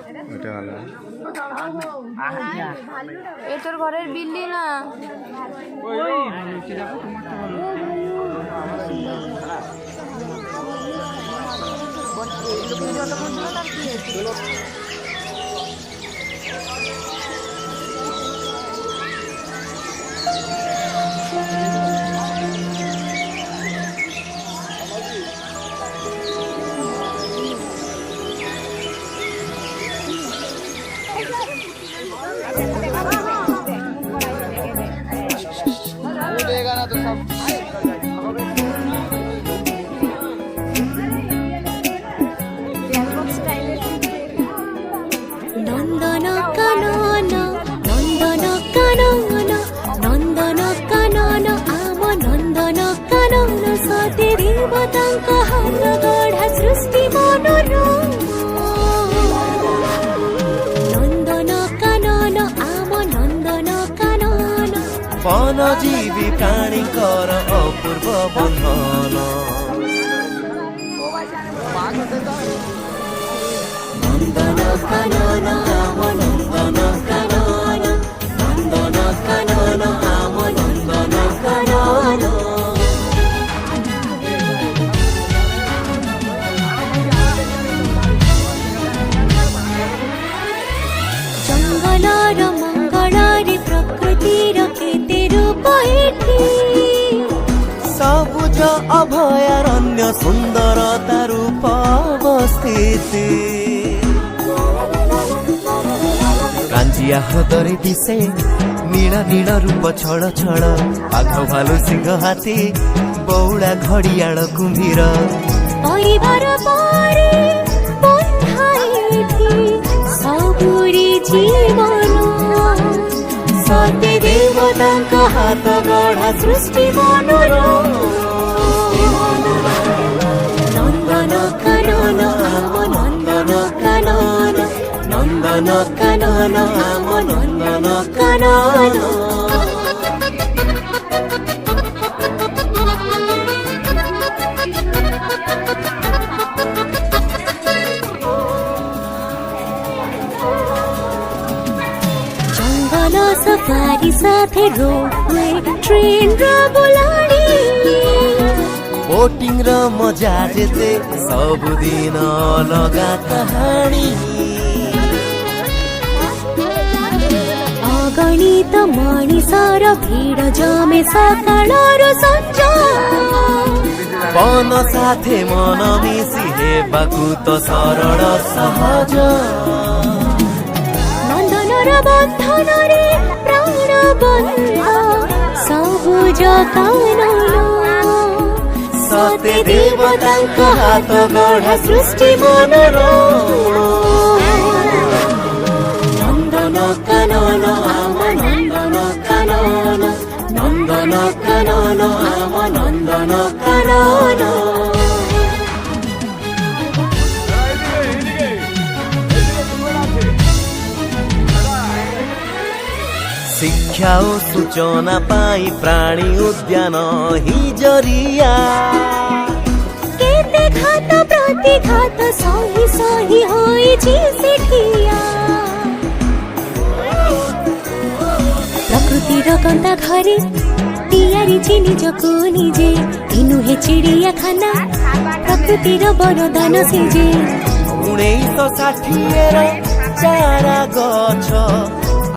ওটা ভালো। এ তোর ঘরের বিল্লি না? নন্দন কানন নন্দন কানন নন্দন কানন আম নন্দন কানন সতে দেবতাঙ্ক হাত গঢ়া সৃষ্টি মনোরম নন্দন কানন আম নন্দন কানন বনজীবী প্রাণীଙ୍କର অপূর্ব বন্ধন নন্দন কানন আম নন্দন কানন নন্দন কানন আম নন্দন কানন জঙ্গলর মঙ্গଳରେ প্রকৃতির কেতে রূপ এଠି ସବୁଜ ଅଭୟାରଣ୍ୟ ସୁନ୍ଦରତା ରୂପ ଅବସ୍ଥିତି କାଞ୍ଜିଆ ହ୍ରଦରେ ଦିଶେ ନୀଳ ନୀଳ ରୂପ ଛଳ ଛଳ ବାଘ ଭାଲୁ ସିଂହ ହାତୀ ବଉଳା ଘଡ଼ିଆଳ କୁମ୍ଭୀର ପରିବାର ପରେ ବନ୍ଧା ଏଠି ସବୁରି ଜୀବନ ସତେ ଦେବତାଙ୍କ ହାତ ଗଢ଼ା ସୃଷ୍ଟି ମନୋରମ ନନ୍ଦନ କାନନ ଆମ ନନ୍ଦନ କାନନ ନନ୍ଦନ କାନନ ଆମ ନନ୍ଦନ କାନନ ଜଙ୍ଗଲ ସଫାରି ସାଥେ ରୋପୱେ ଟ୍ରେନ ର ବୁଲାଣି ବୋଟିଂ ର ମଜା ଯେତେ ସବୁଦିନ ଅଲଗା କାହାଣୀ ଅଗଣିତ ମଣିଷର ଭିଡ଼ ଜମେ ସକାଳରୁ ସଞ୍ଜ ବନ ସାଥେ ମନ ମିଶି ହେବାକୁ ତ ସରଳ ସହଜ ନନ୍ଦନର ବନ୍ଧନରେ ପ୍ରାଣ ବନ୍ଧ ସବୁଜ କାନନ ସତେ ଦେବତାଙ୍କ ହାତ ଗଢ଼ା ସୃଷ୍ଟି ମନୋରମ ନନ୍ଦନ କାନନ ଆମ ନନ୍ଦନ କାନନ ନନ୍ଦନ କାନନ ଆମ ନନ୍ଦନ କାନନ ଶିକ୍ଷା ଓ ସୂଚନା ପାଇଁ ପ୍ରାଣୀ ଉଦ୍ୟାନ ହିଁ ଜରିଆ କେତେ ଘାତ ପ୍ରତିଘାତ ସହି ସହି ହୋଇଛି ସେଠିଆ ପ୍ରକୃତିର କନ୍ତା ଘରେ ତିଆରିଛି ନିଜକୁ ନିଜେ ଏ ନୁହେଁ ଚିଡ଼ିଆଖାନା ପ୍ରକୃତିର ବରଦାନ ସେ ଯେ 1960 ଚାରା ଗଛ